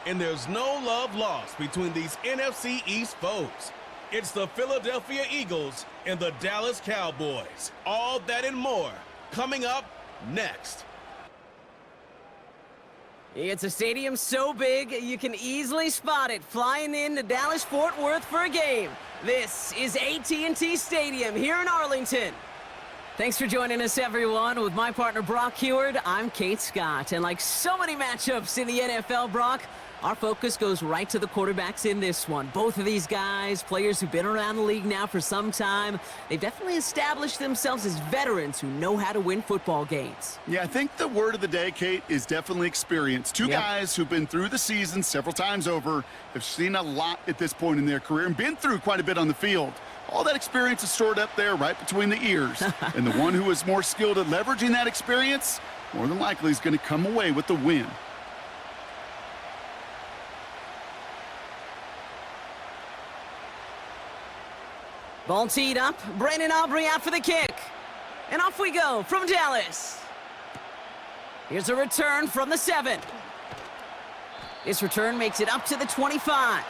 And there's no love lost between these NFC East foes. It's the Philadelphia Eagles and the Dallas Cowboys. All that and more coming up next. It's a stadium so big you can easily spot it flying into Dallas-Fort Worth for a game. This is AT&T Stadium here in Arlington. Thanks for joining us, everyone. With my partner, Brock Heward, I'm Kate Scott. And like so many matchups in the NFL, Brock, our focus goes right to the quarterbacks in this one. Both of these guys, players who've been around the league now for some time, they've definitely established themselves as veterans who know how to win football games. Yeah, I think the word of the day, Kate, is definitely experience. Two guys who've been through the season several times over, have seen a lot at this point in their career, and been through quite a bit on the field. All that experience is stored up there right between the ears. And the one who is more skilled at leveraging that experience, more than likely is going to come away with the win. Ball teed up, Brandon Aubrey out for the kick. And off we go from Dallas. Here's a return from the 7. This return makes it up to the 25.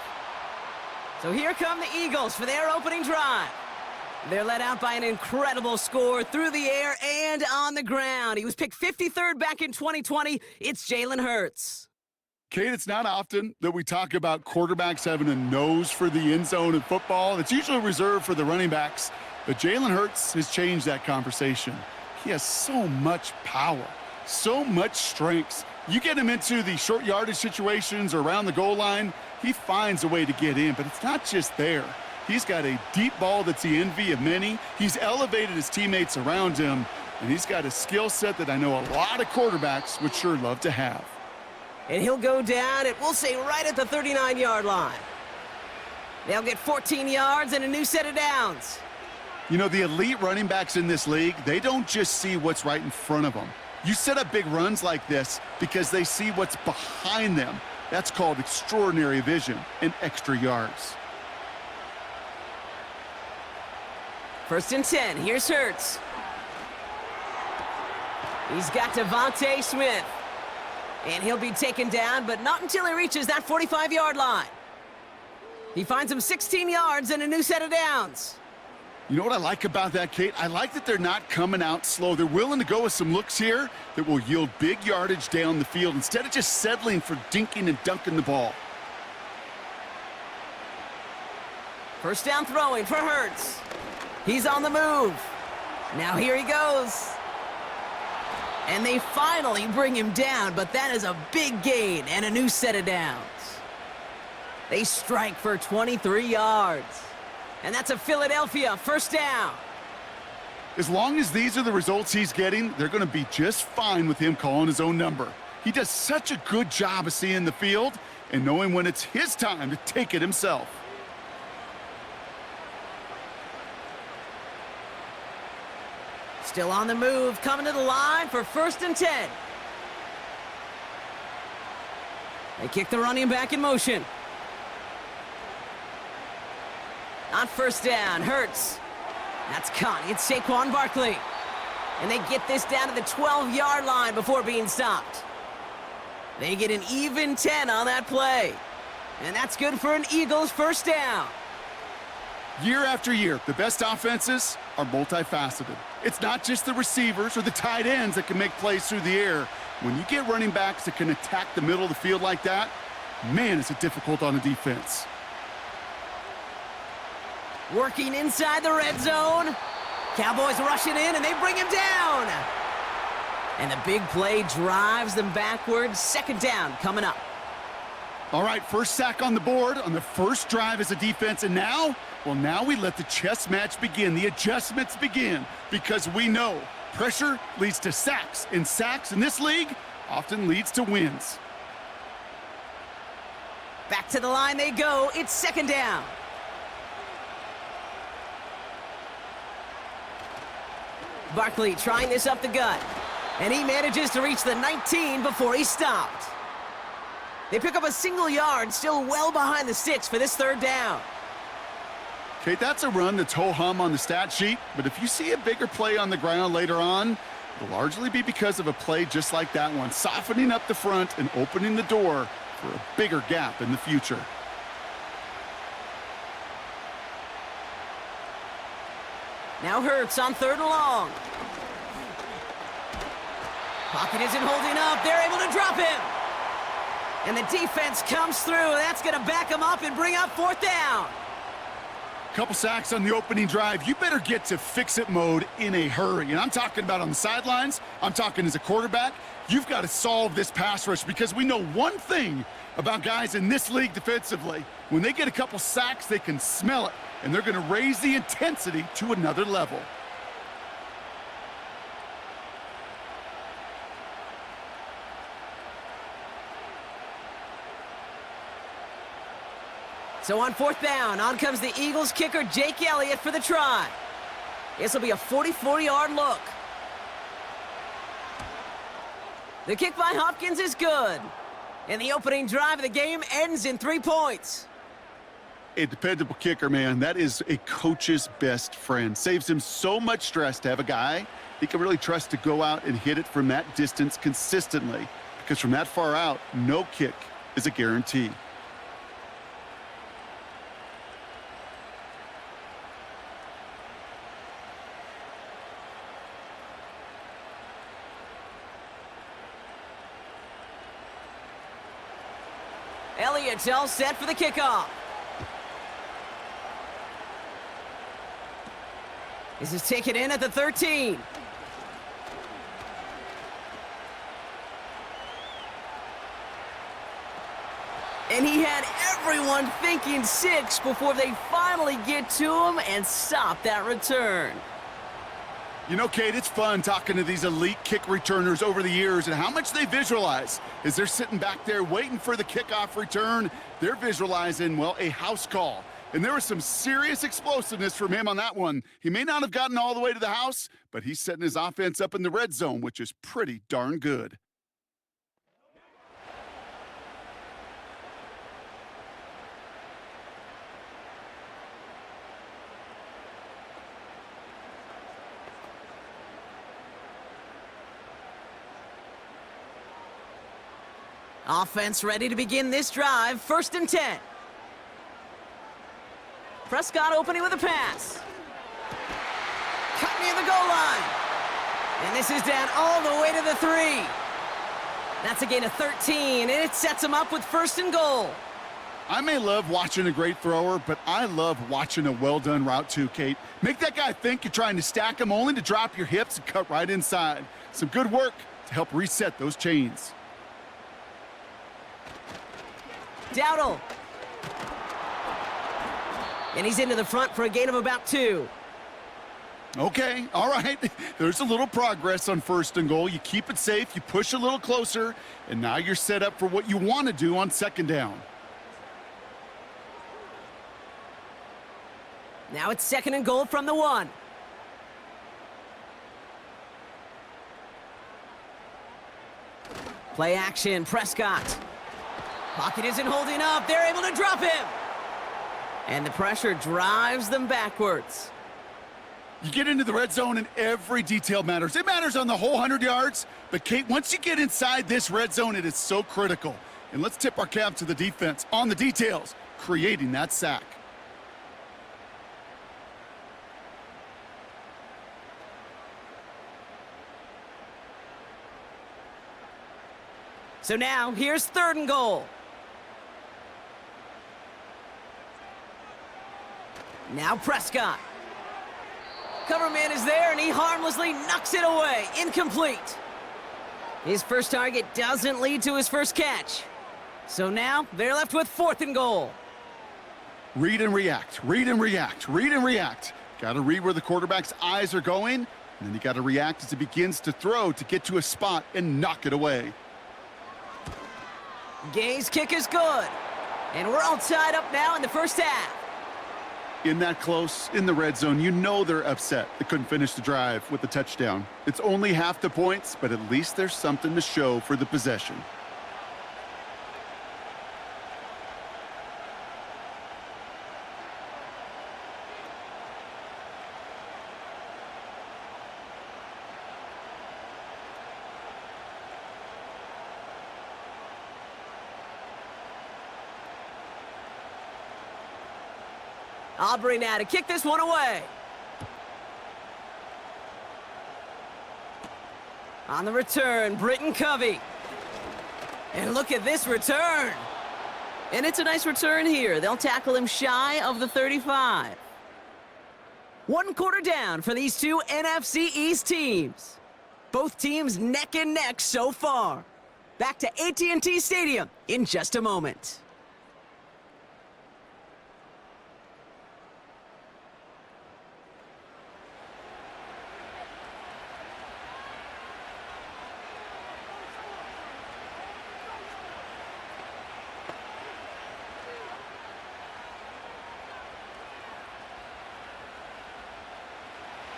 So here come the Eagles for their opening drive. They're led out by an incredible score through the air and on the ground. He was picked 53rd back in 2020. It's Jalen Hurts. Kate, it's not often that we talk about quarterbacks having a nose for the end zone in football. It's usually reserved for the running backs, but Jalen Hurts has changed that conversation. He has so much power, so much strength. You get him into the short yardage situations or around the goal line, he finds a way to get in, but it's not just there. He's got a deep ball that's the envy of many. He's elevated his teammates around him, and he's got a skill set that I know a lot of quarterbacks would sure love to have. And he'll go down at, we'll say, right at the 39-yard line. They'll get 14 yards and a new set of downs. You know, the elite running backs in this league, they don't just see what's right in front of them. You set up big runs like this because they see what's behind them. That's called extraordinary vision and extra yards. 1st and 10. Here's Hurts. He's got Devontae Smith. And he'll be taken down, but not until he reaches that 45-yard line. He finds him 16 yards and a new set of downs. You know what I like about that, Kate? I like that they're not coming out slow. They're willing to go with some looks here that will yield big yardage down the field instead of just settling for dinking and dunking the ball. 1st down throwing for Hurts. He's on the move. Now here he goes. And they finally bring him down, but that is a big gain and a new set of downs. They strike for 23 yards. And that's a Philadelphia 1st down. As long as these are the results he's getting, they're going to be just fine with him calling his own number. He does such a good job of seeing the field and knowing when it's his time to take it himself. Still on the move, coming to the line for 1st and 10. They kick the running back in motion. On 1st down, Hurts. That's caught. It's Saquon Barkley. And they get this down to the 12-yard line before being stopped. They get an even 10 on that play. And that's good for an Eagles 1st down. Year after year, the best offenses are multifaceted. It's not just the receivers or the tight ends that can make plays through the air. When you get running backs that can attack the middle of the field like that, man, is it difficult on a defense. Working inside the red zone. Cowboys rushing in, and they bring him down. And the big play drives them backwards. 2nd down coming up. All right, 1st sack on the board on the 1st drive as a defense, and now, well, now we let the chess match begin. The adjustments begin because we know pressure leads to sacks, and sacks in this league often leads to wins. Back to the line they go. It's 2nd down. Barkley trying this up the gut, and he manages to reach the 19 before he's stopped. They pick up a single yard, still well behind the sticks for this 3rd down. Okay, that's a run that's ho-hum on the stat sheet, but if you see a bigger play on the ground later on, it'll largely be because of a play just like that one, softening up the front and opening the door for a bigger gap in the future. Now Hurts on 3rd and long. Pocket isn't holding up. They're able to drop him. And the defense comes through. That's going to back him up and bring up 4th down. Couple sacks on the opening drive. You better get to fix-it mode in a hurry. And I'm talking about on the sidelines. I'm talking as a quarterback. You've got to solve this pass rush because we know one thing about guys in this league defensively. When they get a couple sacks, they can smell it, and they're going to raise the intensity to another level. So on 4th down, on comes the Eagles kicker, Jake Elliott, for the try. This will be a 44-yard look. The kick by Hopkins is good. And the opening drive of the game ends in 3 points. A dependable kicker, man. That is a coach's best friend. Saves him so much stress to have a guy he can really trust to go out and hit it from that distance consistently. Because from that far out, no kick is a guarantee. Elliott's all set for the kickoff. This is taken in at the 13. And he had everyone thinking 6 before they finally get to him and stop that return. You know, Kate, it's fun talking to these elite kick returners over the years and how much they visualize. As they're sitting back there waiting for the kickoff return, they're visualizing, well, a house call. And there was some serious explosiveness from him on that one. He may not have gotten all the way to the house, but he's setting his offense up in the red zone, which is pretty darn good. Offense ready to begin this drive. 1st and 10. Prescott opening with a pass. Cut near the goal line. And this is down all the way to the 3. That's a gain of 13, and it sets him up with 1st and goal. I may love watching a great thrower, but I love watching a well-done route too, Kate. Make that guy think you're trying to stack him only to drop your hips and cut right inside. Some good work to help reset those chains. Dowdle. And he's into the front for a gain of about 2. Okay, all right. There's a little progress on 1st and goal. You keep it safe, you push a little closer, and now you're set up for what you want to do on 2nd down. Now it's 2nd and goal from the 1. Play action, Prescott. Pocket isn't holding up. They're able to drop him. And the pressure drives them backwards. You get into the red zone and every detail matters. It matters on the whole 100 yards. But, Kate, once you get inside this red zone, it is so critical. And let's tip our cap to the defense on the details, creating that sack. So now, here's 3rd and goal. Now Prescott. Cover man is there, and he harmlessly knocks it away. Incomplete. His first target doesn't lead to his first catch. So now, they're left with 4th and goal. Read and react, read and react, read and react. Got to read where the quarterback's eyes are going, and then you got to react as he begins to throw to get to a spot and knock it away. Gay's kick is good. And we're all tied up now in the first half. In that close, in the red zone, you know they're upset. They couldn't finish the drive with the touchdown. It's only half the points, but at least there's something to show for the possession. Aubrey now to kick this one away. On the return, Britton Covey. And look at this return. And it's a nice return here. They'll tackle him shy of the 35. 1 quarter down for these two NFC East teams. Both teams neck and neck so far. Back to AT&T Stadium in just a moment.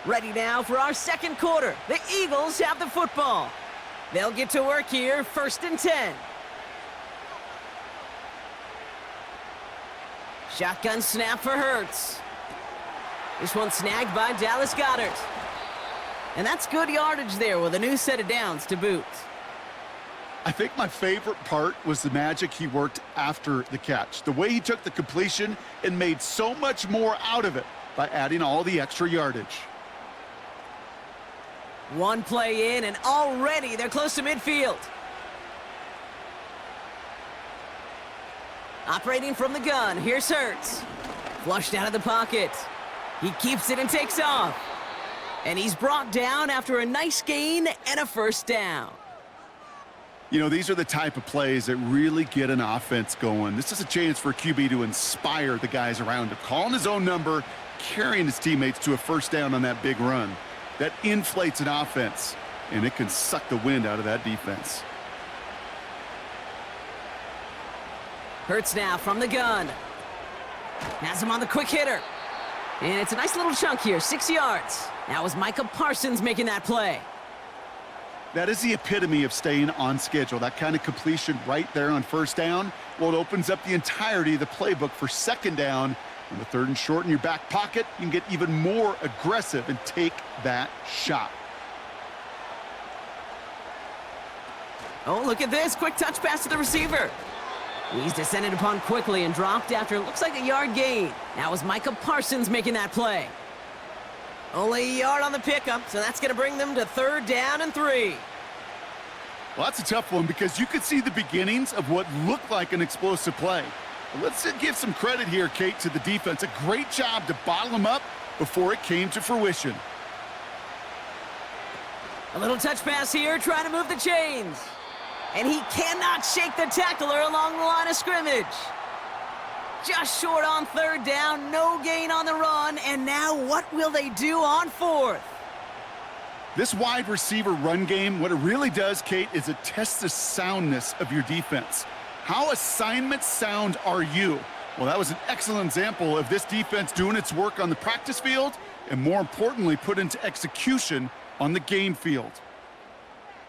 Ready now for our second quarter. The Eagles have the football. They'll get to work here, 1st and 10. Shotgun snap for Hurts. This one snagged by Dallas Goedert. And that's good yardage there with a new set of downs to boot. I think my favorite part was the magic he worked after the catch. The way he took the completion and made so much more out of it by adding all the extra yardage. One play in, and already they're close to midfield. Operating from the gun, here's Hurts. Flushed out of the pocket. He keeps it and takes off. And he's brought down after a nice gain and a 1st down. You know, these are the type of plays that really get an offense going. This is a chance for a QB to inspire the guys around him. Calling his own number, carrying his teammates to a 1st down on that big run. That inflates an offense, and it can suck the wind out of that defense. Hurts now from the gun. Has him on the quick hitter. And it's a nice little chunk here, 6 yards. That was Micah Parsons making that play. That is the epitome of staying on schedule. That kind of completion right there on 1st down. Well, it opens up the entirety of the playbook for 2nd down. On the 3rd and short in your back pocket, you can get even more aggressive and take that shot. Oh, look at this. Quick touch pass to the receiver. He's descended upon quickly and dropped after it looks like a yard gain. That was Micah Parsons making that play. Only a yard on the pickup, so that's going to bring them to 3rd down and 3. Well, that's a tough one because you could see the beginnings of what looked like an explosive play. Let's give some credit here, Kate, to the defense. A great job to bottle them up before it came to fruition. A little touch pass here, trying to move the chains. And he cannot shake the tackler along the line of scrimmage. Just short on 3rd down, no gain on the run, and now what will they do on 4th? This wide receiver run game, what it really does, Kate, is it tests the soundness of your defense. How assignment sound are you? Well, that was an excellent example of this defense doing its work on the practice field and, more importantly, put into execution on the game field.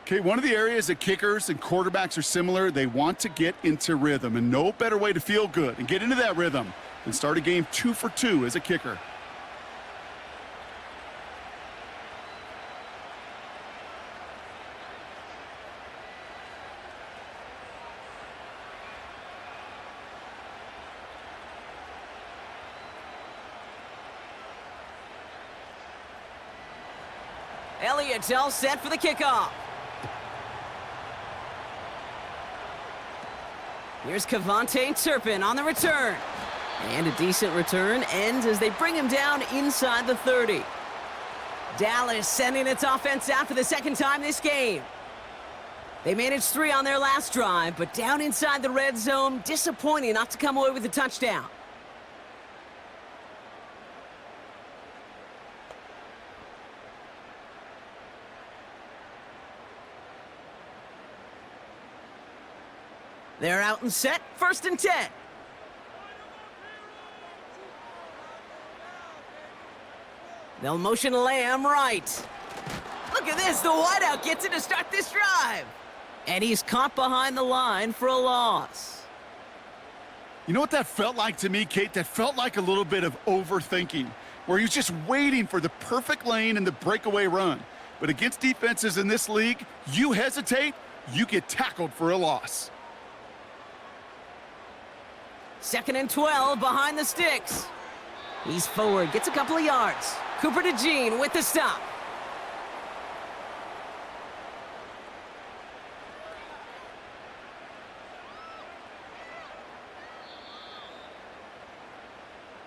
Okay, one of the areas that kickers and quarterbacks are similar, they want to get into rhythm, and no better way to feel good and get into that rhythm than start a game 2 for 2 as a kicker. Elliott's all set for the kickoff. Here's Kevontae Turpin on the return. And a decent return ends as they bring him down inside the 30. Dallas sending its offense out for the 2nd time this game. They managed 3 on their last drive, but down inside the red zone, disappointing not to come away with a touchdown. They're out and set, 1st and 10. They'll motion Lamb right. Look at this, the wideout gets it to start this drive. And he's caught behind the line for a loss. You know what that felt like to me, Kate? That felt like a little bit of overthinking, where he was just waiting for the perfect lane and the breakaway run. But against defenses in this league, you hesitate, you get tackled for a loss. 2nd and 12 behind the sticks. He's forward, gets a couple of yards. Cooper to Jean with the stop.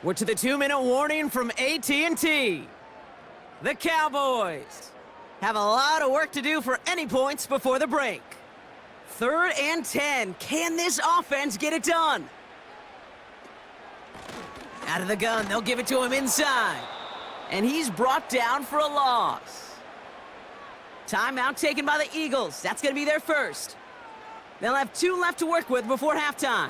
We're to the 2-minute warning from AT&T. The Cowboys have a lot of work to do for any points before the break. 3rd and 10. Can this offense get it done? Out of the gun, they'll give it to him inside. And he's brought down for a loss. Timeout taken by the Eagles. That's going to be their first. They'll have 2 left to work with before halftime.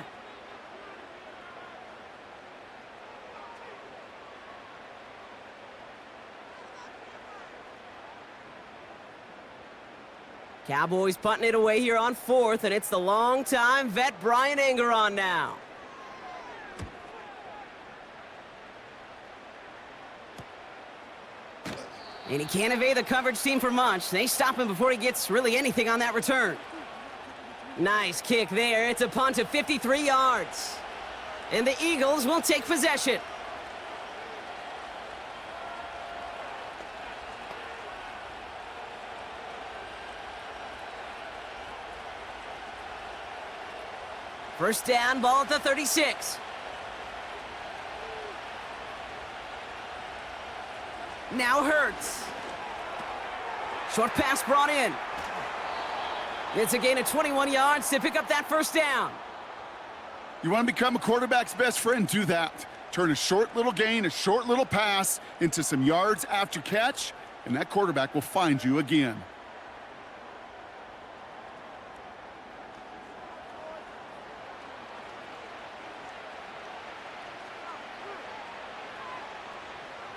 Cowboys punting it away here on 4th, and it's the longtime vet Brian Anger on now. And he can't evade the coverage team for much. They stop him before he gets really anything on that return. Nice kick there. It's a punt of 53 yards. And the Eagles will take possession. First down, ball at the 36. Now Hurts. Short pass brought in. It's a gain of 21 yards to pick up that first down. You want to become a quarterback's best friend? Do that. Turn a short little gain, a short little pass into some yards after catch, and that quarterback will find you again.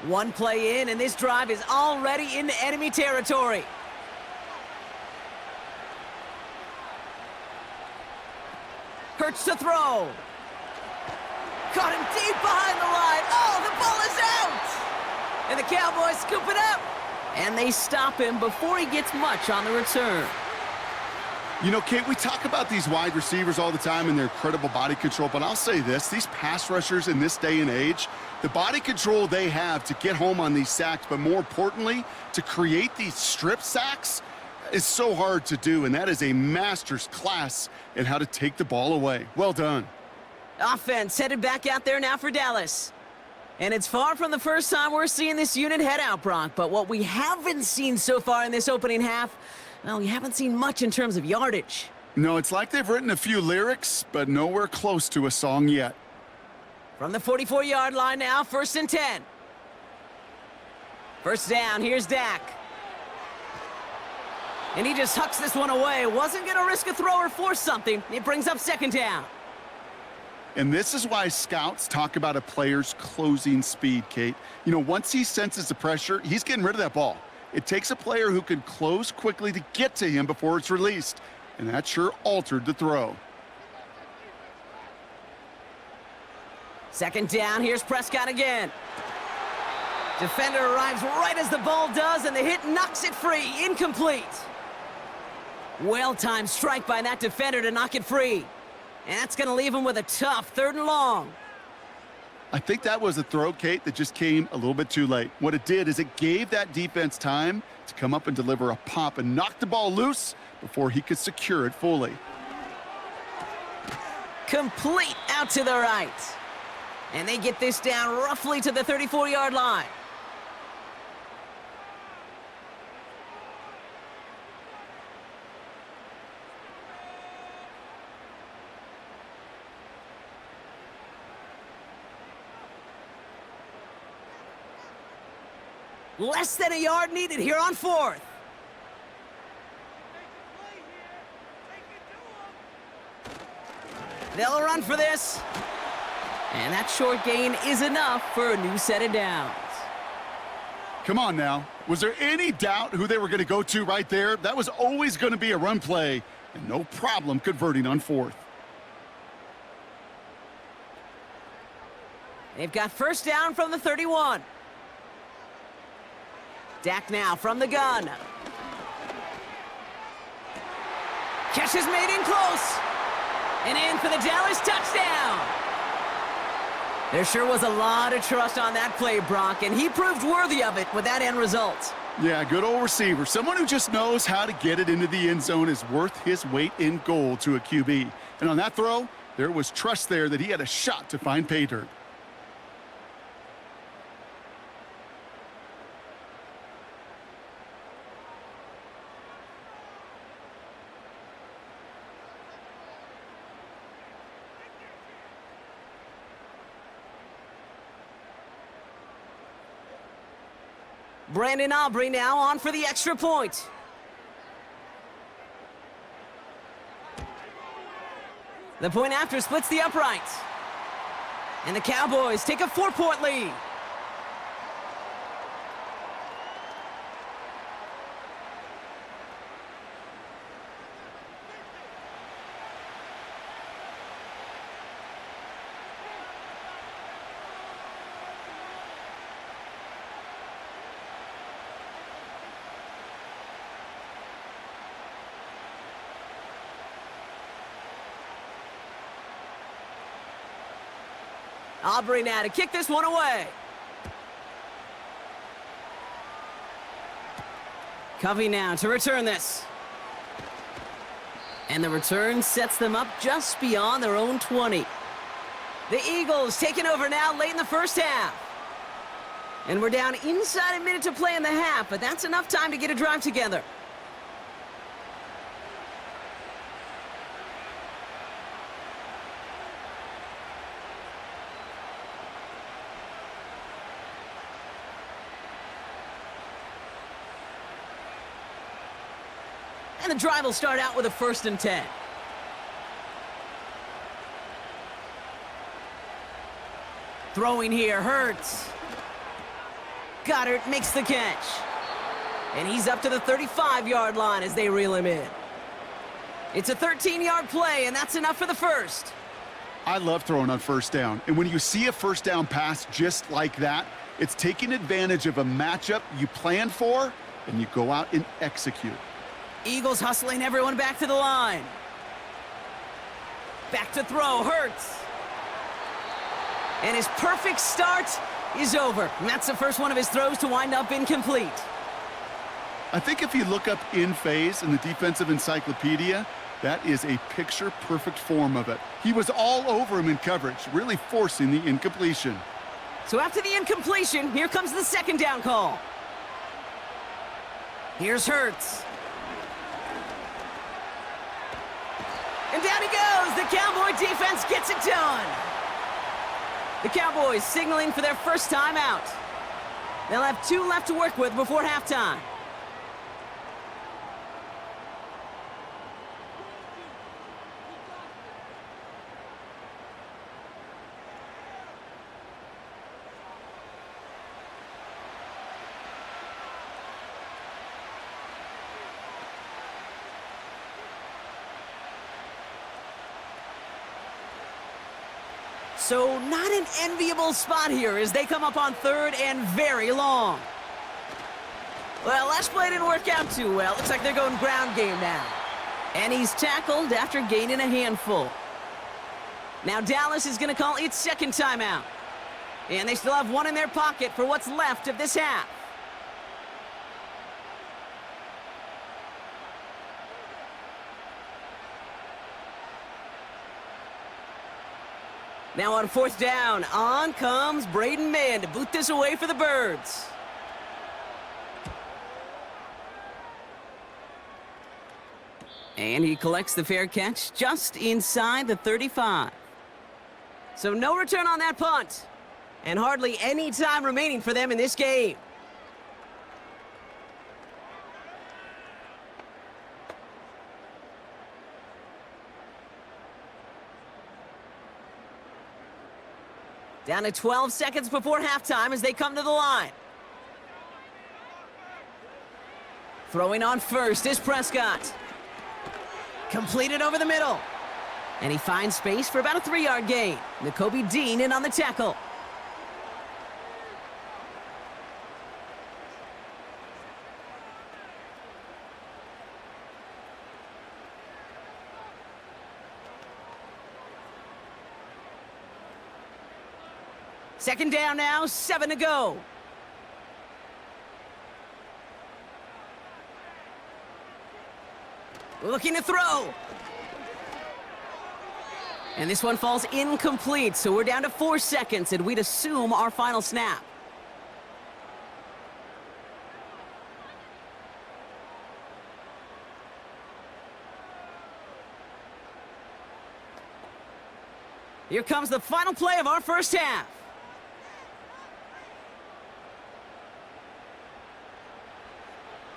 One play in, and this drive is already into enemy territory. Hurts to throw. Caught him deep behind the line. Oh, the ball is out! And the Cowboys scoop it up. And they stop him before he gets much on the return. You know, Kate, we talk about these wide receivers all the time and their incredible body control, but I'll say this, these pass rushers in this day and age, the body control they have to get home on these sacks, but more importantly, to create these strip sacks is so hard to do, and that is a master's class in how to take the ball away. Well done. Offense headed back out there now for Dallas. And it's far from the first time we're seeing this unit head out, Brock, but what we haven't seen so far in this opening half, well, we haven't seen much in terms of yardage. No, it's like they've written a few lyrics, but nowhere close to a song yet. From the 44-yard line now, 1st and 10. First down, here's Dak. And he just hucks this one away. Wasn't going to risk a throw or force something. It brings up 2nd down. And this is why scouts talk about a player's closing speed, Kate. You know, once he senses the pressure, he's getting rid of that ball. It takes a player who can close quickly to get to him before it's released. And that sure altered the throw. 2nd down, here's Prescott again. Defender arrives right as the ball does, and the hit knocks it free. Incomplete. Well-timed strike by that defender to knock it free. And that's going to leave him with a tough 3rd and long. I think that was a throw, Kate, that just came a little bit too late. What it did is it gave that defense time to come up and deliver a pop and knock the ball loose before he could secure it fully. Complete out to the right. And they get this down roughly to the 34-yard line. Less than a yard needed here on 4th. They'll run for this. And that short gain is enough for a new set of downs. Come on now. Was there any doubt who they were going to go to right there? That was always going to be a run play, and no problem converting on 4th. They've got first down from the 31. Dak now from the gun. Catch is made in close. And in for the Dallas touchdown. There sure was a lot of trust on that play, Brock, and he proved worthy of it with that end result. Yeah, good old receiver. Someone who just knows how to get it into the end zone is worth his weight in gold to a QB. And on that throw, there was trust there that he had a shot to find pay dirt. Brandon Aubrey now on for the extra point. The point after splits the uprights. And the Cowboys take a 4-point lead. Aubrey now to kick this one away. Covey now to return this. And the return sets them up just beyond their own 20. The Eagles taking over now late in the first half. And we're down inside a minute to play in the half, but that's enough time to get a drive together. And the drive will start out with a 1st and 10. Throwing here, Hurts. Goddard makes the catch. And he's up to the 35-yard line as they reel him in. It's a 13-yard play, and that's enough for the first. I love throwing on 1st down. And when you see a 1st down pass just like that, it's taking advantage of a matchup you planned for, and you go out and execute. Eagles hustling everyone back to the line. Back to throw, Hurts. And his perfect start is over. And that's the first one of his throws to wind up incomplete. I think if you look up in phase in the defensive encyclopedia, that is a picture-perfect form of it. He was all over him in coverage, really forcing the incompletion. So after the incompletion, here comes the 2nd down call. Here's Hurts. And down he goes. The Cowboy defense gets it done. The Cowboys signaling for their first time out. They'll have 2 left to work with before halftime. So not an enviable spot here as they come up on 3rd and very long. Well, last play didn't work out too well. Looks like they're going ground game now. And he's tackled after gaining a handful. Now Dallas is going to call its 2nd timeout. And they still have 1 in their pocket for what's left of this half. Now on 4th down, on comes Braden Mann to boot this away for the Birds. And he collects the fair catch just inside the 35. So no return on that punt. And hardly any time remaining for them in this game. Down to 12 seconds before halftime as they come to the line. Throwing on first is Prescott. Completed over the middle. And he finds space for about a 3-yard gain. Nakobe Dean in on the tackle. Second down now, 7 to go. Looking to throw. And this one falls incomplete, so we're down to 4 seconds, and we'd assume our final snap. Here comes the final play of our first half.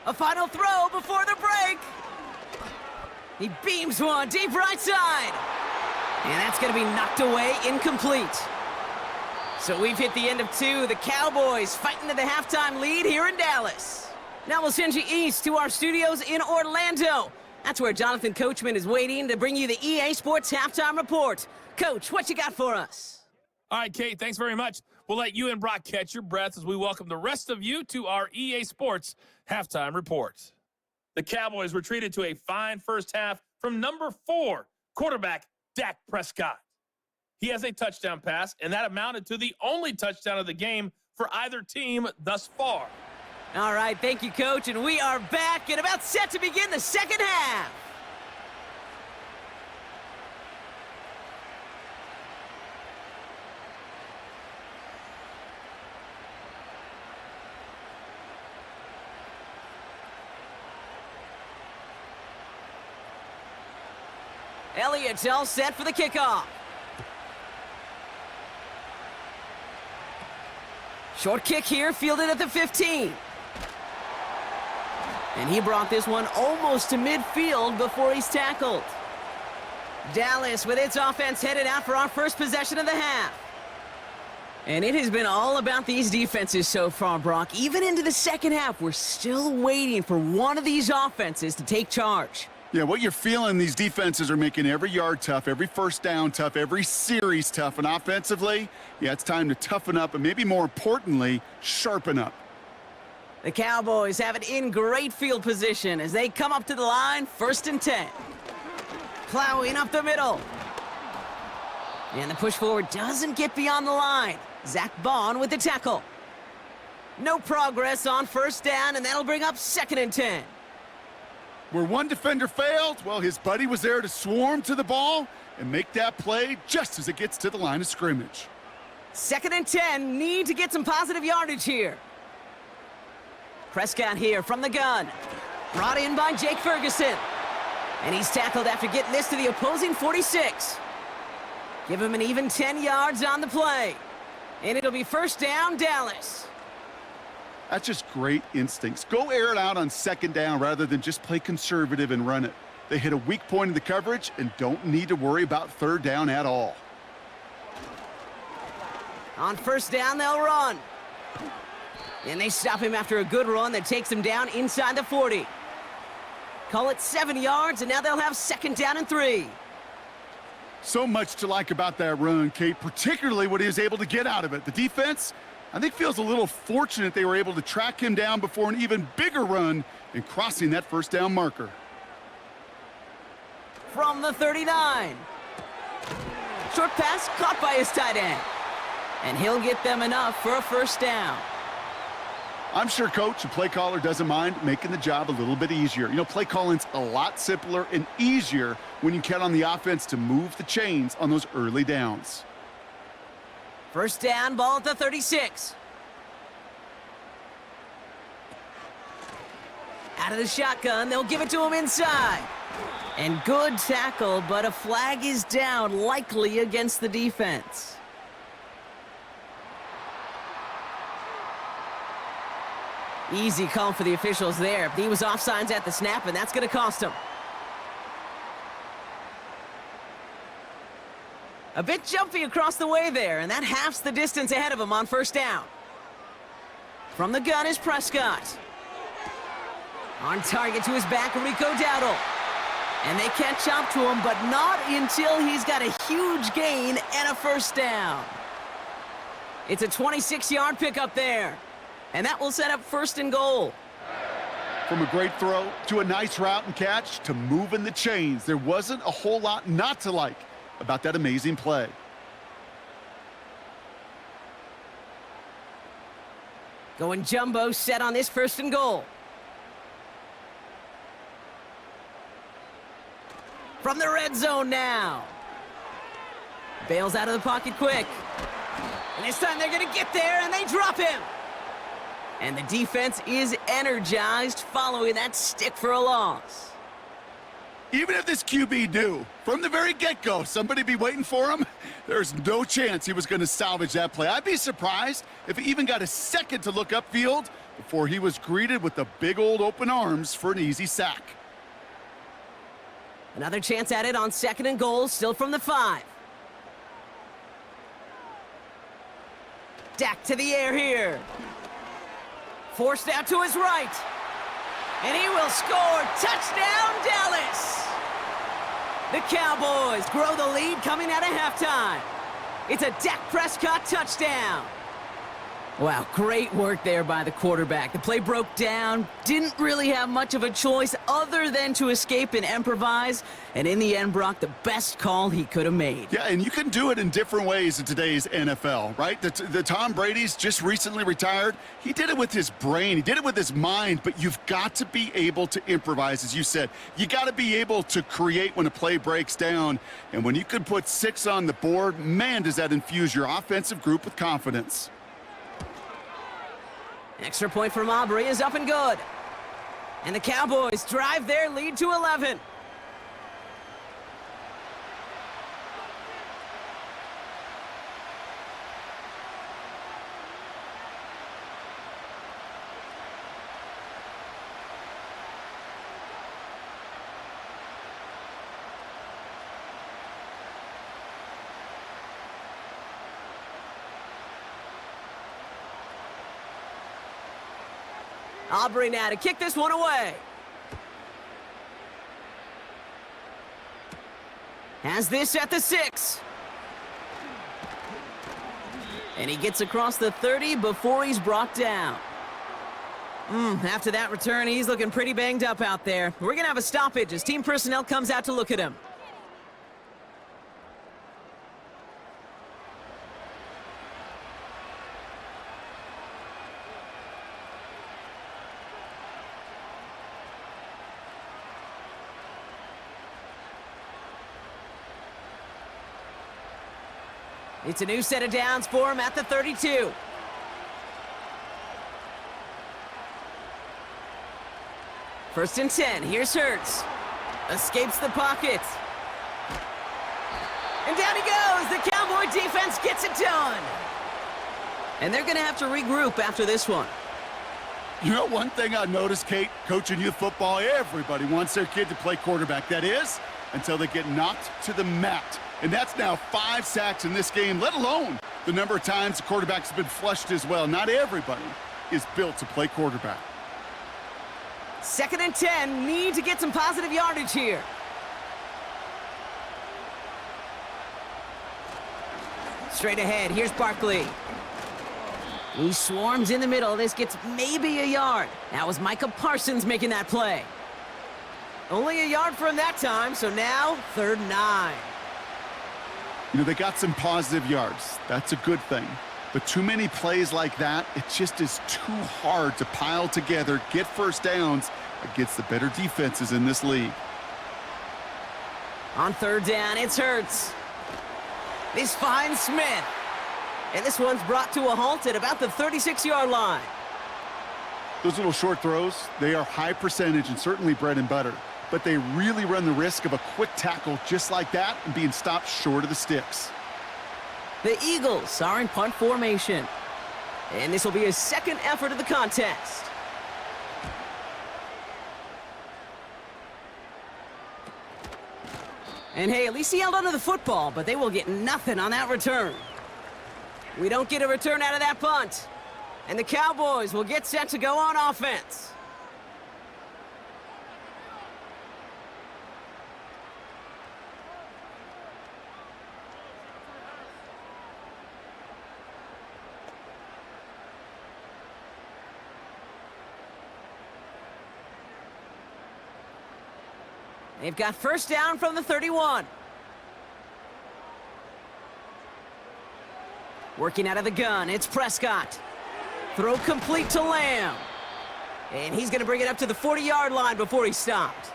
A final throw before the break. He beams one deep right side. And that's going to be knocked away, incomplete. So we've hit the end of 2. The Cowboys fighting to the halftime lead here in Dallas. Now we'll send you east to our studios in Orlando. That's where Jonathan Coachman is waiting to bring you the EA Sports Halftime Report. Coach, what you got for us? All right, Kate, thanks very much. We'll let you and Brock catch your breath as we welcome the rest of you to our EA Sports Halftime Report. The Cowboys were treated to a fine first half from number 4, quarterback Dak Prescott. He has a touchdown pass, and that amounted to the only touchdown of the game for either team thus far. All right, thank you, Coach, and we are back and about set to begin the second half. Elliott's all set for the kickoff. Short kick here, fielded at the 15. And he brought this one almost to midfield before he's tackled. Dallas with its offense headed out for our first possession of the half. And it has been all about these defenses so far, Brock. Even into the second half, we're still waiting for one of these offenses to take charge. Yeah, what you're feeling, these defenses are making every yard tough, every first down tough, every series tough. And offensively, yeah, it's time to toughen up and maybe more importantly, sharpen up. The Cowboys have it in great field position as they come up to the line, 1st and 10. Plowing up the middle. And the push forward doesn't get beyond the line. Zach Bond with the tackle. No progress on first down, and that'll bring up 2nd and 10. Where one defender failed, well, his buddy was there to swarm to the ball and make that play just as it gets to the line of scrimmage. 2nd and 10, need to get some positive yardage here. Prescott here from the gun. Brought in by Jake Ferguson. And he's tackled after getting this to the opposing 46. Give him an even 10 yards on the play. And it'll be 1st down, Dallas. That's just great instincts. Go air it out on 2nd down rather than just play conservative and run it. They hit a weak point in the coverage and don't need to worry about 3rd down at all. On 1st down, they'll run. And they stop him after a good run that takes him down inside the 40. Call it 7 yards, and now they'll have 2nd down and 3. So much to like about that run, Kate, particularly what he was able to get out of it. The defense, I think, feels a little fortunate they were able to track him down before an even bigger run and crossing that 1st down marker. From the 39. Short pass caught by his tight end. And he'll get them enough for a 1st down. I'm sure Coach and play caller doesn't mind making the job a little bit easier. You know, play calling's a lot simpler and easier when you count on the offense to move the chains on those early downs. 1st down, ball at the 36. Out of the shotgun, they'll give it to him inside. And good tackle, but a flag is down, likely against the defense. Easy call for the officials there. He was offsides at the snap, and that's going to cost him. A bit jumpy across the way there, and that halves the distance ahead of him on 1st down. From the gun is Prescott. On target to his back, Rico Dowdle. And they catch up to him, but not until he's got a huge gain and a 1st down. It's a 26-yard pickup there. And that will set up 1st and goal. From a great throw to a nice route and catch to moving the chains, there wasn't a whole lot not to like about that amazing play. Going jumbo set on this 1st and goal. From the red zone now. Bails out of the pocket quick. And this time they're going to get there, and they drop him. And the defense is energized following that stick for a loss. Even if this QB knew from the very get-go somebody be waiting for him, there's no chance he was going to salvage that play. I'd be surprised if he even got a second to look upfield before he was greeted with the big old open arms for an easy sack. Another chance at it on 2nd and goal, still from the 5. Dak to the air here. Forced out to his right. And he will score. Touchdown, Dallas! The Cowboys grow the lead coming out of halftime. It's a Dak Prescott touchdown. Wow, great work there by the quarterback. The play broke down, didn't really have much of a choice other than to escape and improvise, and in the end, Brock, the best call he could have made. Yeah, and you can do it in different ways in today's NFL, right? The Tom Brady's just recently retired. He did it with his brain. He did it with his mind, but you've got to be able to improvise, as you said. You got to be able to create when a play breaks down, and when you can put 6 on the board, man, does that infuse your offensive group with confidence. Extra point from Aubrey is up and good. And the Cowboys drive their lead to 11. Aubrey now to kick this one away. Has this at the 6. And he gets across the 30 before he's brought down. After that return, he's looking pretty banged up out there. We're going to have a stoppage as team personnel comes out to look at him. It's a new set of downs for him at the 32. First and 10. Here's Hurts. Escapes the pocket. And down he goes. The Cowboy defense gets it done. And they're going to have to regroup after this one. You know, one thing I noticed, Kate, coaching youth football, everybody wants their kid to play quarterback. That is, until they get knocked to the mat. And that's now 5 sacks in this game, let alone the number of times the quarterback's been flushed as well. Not everybody is built to play quarterback. 2nd and 10, need to get some positive yardage here. Straight ahead, here's Barkley. He swarms in the middle. This gets maybe a yard. That was Micah Parsons making that play. Only a yard for him that time, so now 3rd and 9. You know, they got some positive yards. That's a good thing. But too many plays like that, it just is too hard to pile together, get first downs against the better defenses in this league. On 3rd down, it's Hurts. This finds Smith. And this one's brought to a halt at about the 36-yard line. Those little short throws, they are high percentage and certainly bread and butter. But they really run the risk of a quick tackle just like that and being stopped short of the sticks. The Eagles are in punt formation. And this will be his 2nd effort of the contest. And hey, at least he held onto the football, but they will get nothing on that return. We don't get a return out of that punt. And the Cowboys will get set to go on offense. They've got first down from the 31. Working out of the gun, it's Prescott. Throw complete to Lamb. And he's going to bring it up to the 40-yard line before he stopped.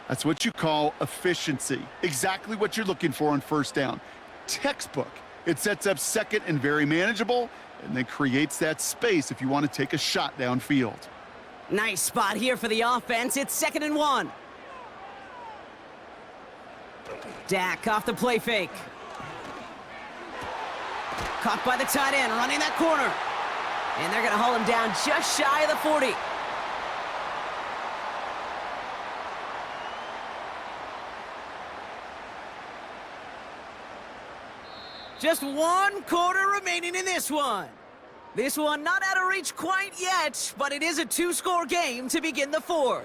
That's what you call efficiency. Exactly what you're looking for on first down. Textbook. It sets up second and very manageable, and then creates that space if you want to take a shot downfield. Nice spot here for the offense. It's 2nd and 1. Dak off the play fake. Caught by the tight end, running that corner. And they're going to haul him down just shy of the 40. Just 1 quarter remaining in this one. This one not out of reach quite yet, but it is a 2-score game to begin the 4th.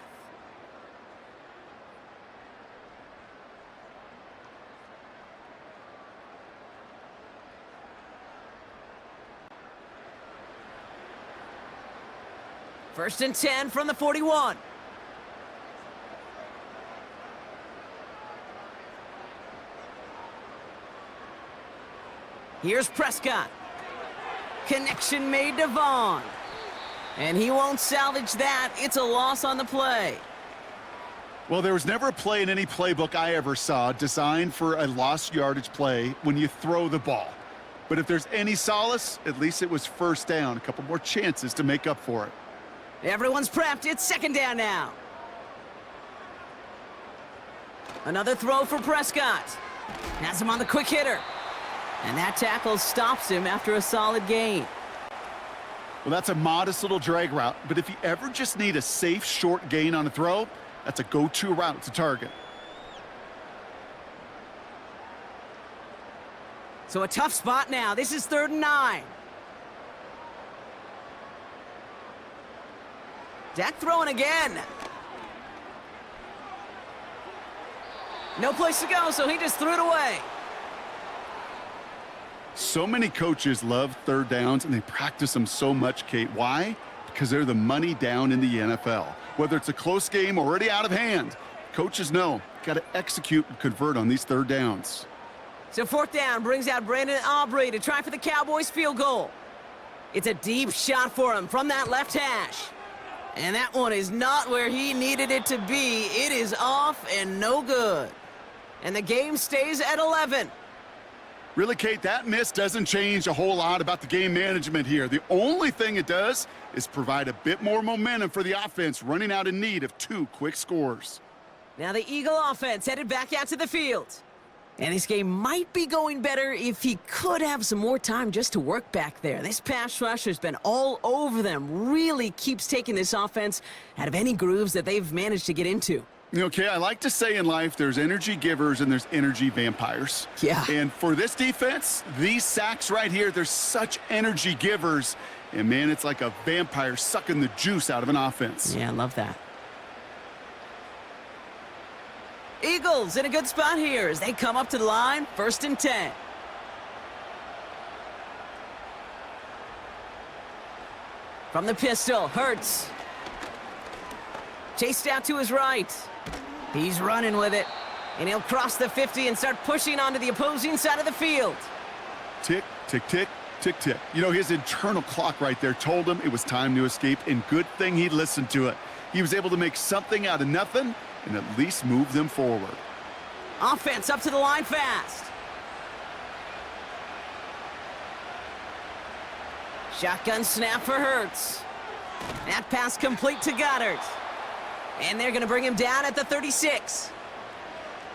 First and 10 from the 41. Here's Prescott. Connection made to Vaughn. And he won't salvage that. It's a loss on the play. Well, there was never a play in any playbook I ever saw designed for a lost yardage play when you throw the ball. But if there's any solace, at least it was first down. A couple more chances to make up for it. Everyone's prepped. It's 2nd down now. Another throw for Prescott. Has him on the quick hitter. And that tackle stops him after a solid gain. Well, that's a modest little drag route, but if you ever just need a safe, short gain on a throw, that's a go-to route to target. So a tough spot now. This is 3rd and 9. Dak throwing again. No place to go, so he just threw it away. So many coaches love third downs, and they practice them so much, Kate. Why? Because they're the money down in the NFL. Whether it's a close game already out of hand, coaches know, got to execute and convert on these third downs. So 4th down brings out Brandon Aubrey to try for the Cowboys field goal. It's a deep shot for him from that left hash. And that one is not where he needed it to be. It is off and no good. And the game stays at 11. Really, Kate, that miss doesn't change a whole lot about the game management here. The only thing it does is provide a bit more momentum for the offense, running out in need of 2 quick scores. Now the Eagle offense headed back out to the field. And this game might be going better if he could have some more time just to work back there. This pass rush has been all over them. Really keeps taking this offense out of any grooves that they've managed to get into. Okay, I like to say in life there's energy givers and there's energy vampires. Yeah. And for this defense, these sacks right here, they're such energy givers. And, man, it's like a vampire sucking the juice out of an offense. Yeah, I love that. Eagles in a good spot here as they come up to the line. 1st and 10. From the pistol, Hurts. Chased out to his right. He's running with it. And he'll cross the 50 and start pushing onto the opposing side of the field. Tick, tick, tick, tick, tick. You know, his internal clock right there told him it was time to escape, and good thing he listened to it. He was able to make something out of nothing and at least move them forward. Offense up to the line fast. Shotgun snap for Hurts. That pass complete to Goddard. And they're going to bring him down at the 36.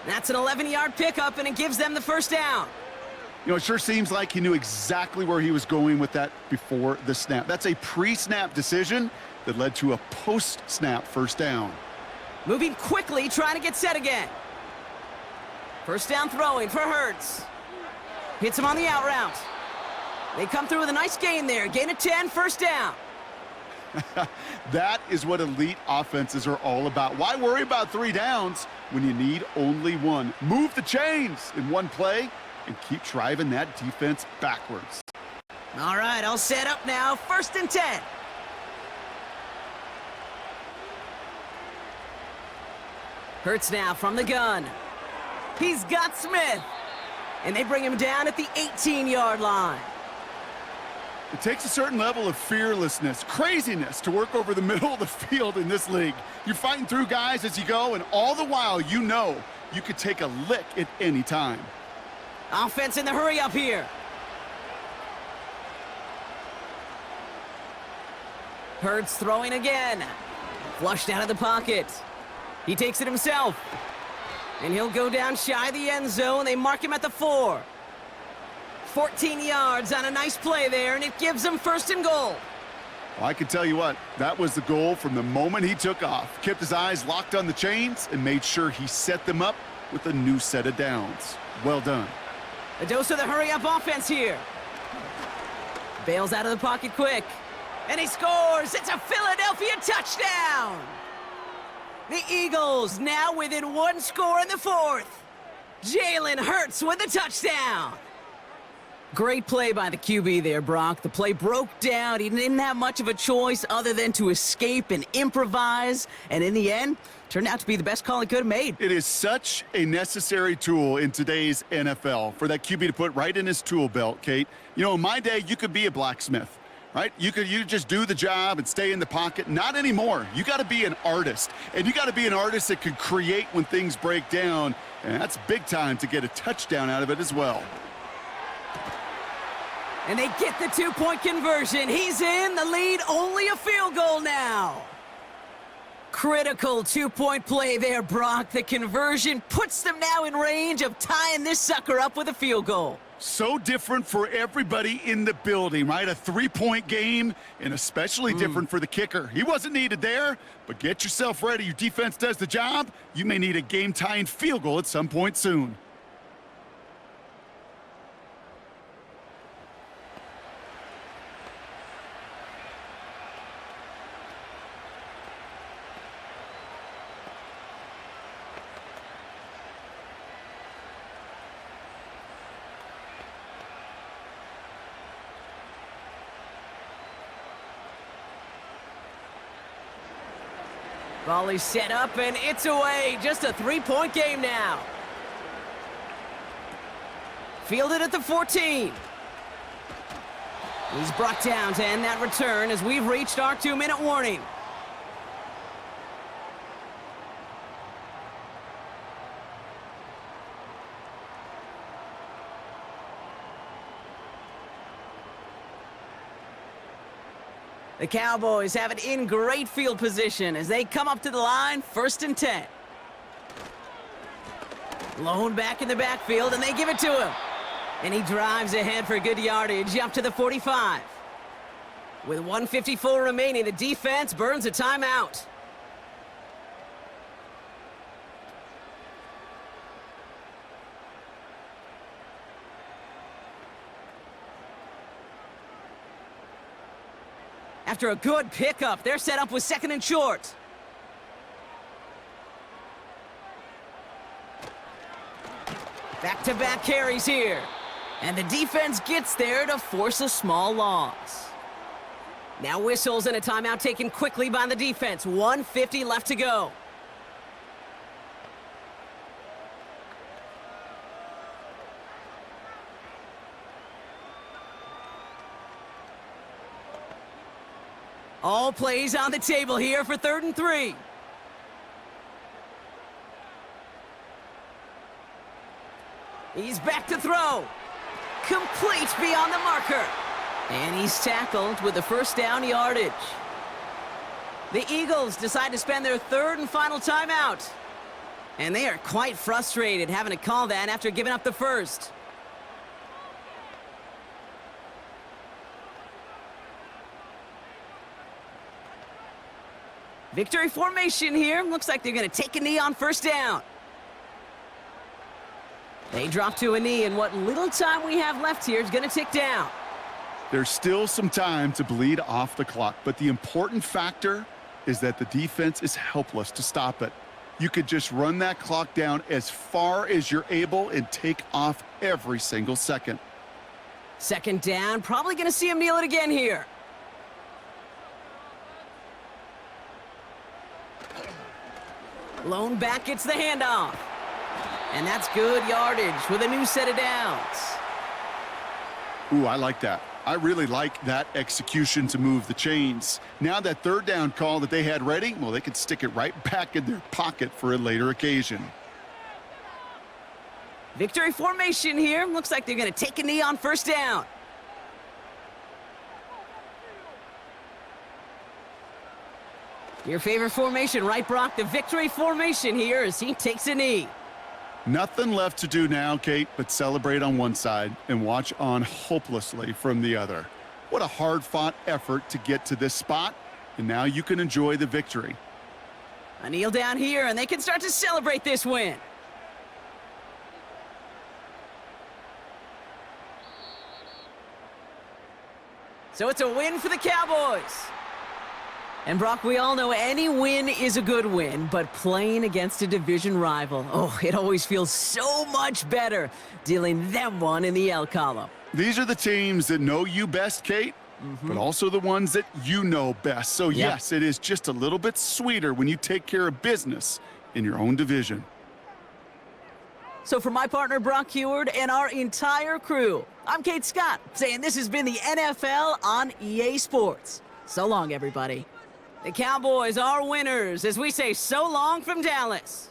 That's an 11-yard pickup, and it gives them the 1st down. You know, it sure seems like he knew exactly where he was going with that before the snap. That's a pre-snap decision that led to a post-snap 1st down. Moving quickly, trying to get set again. 1st down throwing for Hurts. Hits him on the out route. They come through with a nice gain there. Gain of 10, 1st down. That is what elite offenses are all about. Why worry about 3 downs when you need only 1? Move the chains in one play and keep driving that defense backwards. All right, all set up now. 1st and 10. Hurts now from the gun. He's got Smith. And they bring him down at the 18-yard line. It takes a certain level of fearlessness, craziness to work over the middle of the field in this league. You're fighting through guys as you go, and all the while you know you could take a lick at any time. Offense in the hurry up here. Hurts throwing again. Flushed out of the pocket. He takes it himself. And he'll go down shy of the end zone. They mark him at the 4. 14 yards on a nice play there, and it gives them 1st and goal. Well, I can tell you what, that was the goal from the moment he took off. Kept his eyes locked on the chains and made sure he set them up with a new set of downs. Well done. A dose of the hurry-up offense here. Bails out of the pocket quick. And he scores! It's a Philadelphia touchdown! The Eagles now within 1 score in the 4th. Jalen Hurts with the touchdown. Great play by the QB there, Brock. The play broke down. He didn't have much of a choice other than to escape and improvise. And in the end, turned out to be the best call he could have made. It is such a necessary tool in today's NFL for that QB to put right in his tool belt, Kate. You know, in my day, you could be a blacksmith, right? You just do the job and stay in the pocket. Not anymore. You got to be an artist. And you got to be an artist that can create when things break down. And that's big time to get a touchdown out of it as well. And they get the 2-point conversion. He's in the lead, only a field goal now. Critical 2-point play there, Brock. The conversion puts them now in range of tying this sucker up with a field goal. So different for everybody in the building, right? A 3-point game, and especially different for the kicker. He wasn't needed there, but get yourself ready. Your defense does the job. You may need a game-tying field goal at some point soon. Volley set up, and it's away. Just a 3-point game now. Fielded at the 14. He's brought down to end that return as we've reached our 2-minute warning. The Cowboys have it in great field position as they come up to the line, 1st and 10. Lone back in the backfield, and they give it to him. And he drives ahead for good yardage up to the 45. With 1:54 remaining, the defense burns a timeout. After a good pickup, they're set up with 2nd and short. Back-to-back carries here. And the defense gets there to force a small loss. Now whistles and a timeout taken quickly by the defense. 1:50 left to go. All plays on the table here for 3rd and 3. He's back to throw. Complete beyond the marker. And he's tackled with the 1st down yardage. The Eagles decide to spend their 3rd and final timeout. And they are quite frustrated having to call that after giving up the 1st. Victory formation here. Looks like they're going to take a knee on 1st down. They drop to a knee, and what little time we have left here is going to tick down. There's still some time to bleed off the clock, but the important factor is that the defense is helpless to stop it. You could just run that clock down as far as you're able and take off every single second. 2nd down. Probably going to see him kneel it again here. Lone back gets the handoff. And that's good yardage with a new set of downs. Ooh, I like that. I really like that execution to move the chains. Now that third down call that they had ready, well, they could stick it right back in their pocket for a later occasion. Victory formation here. Looks like they're going to take a knee on first down. Your favorite formation, right, Brock? The victory formation here as he takes a knee. Nothing left to do now, Kate, but celebrate on one side and watch on hopelessly from the other. What a hard-fought effort to get to this spot, and now you can enjoy the victory. A kneel down here, and they can start to celebrate this win. So it's a win for the Cowboys. And Brock, we all know any win is a good win, but playing against a division rival, oh, it always feels so much better dealing them one in the L column. These are the teams that know you best, Kate, but also the ones that you know best. So yes, it is just a little bit sweeter when you take care of business in your own division. So for my partner, Brock Heward, and our entire crew, I'm Kate Scott, saying this has been the NFL on EA Sports. So long, everybody. The Cowboys are winners as we say so long from Dallas.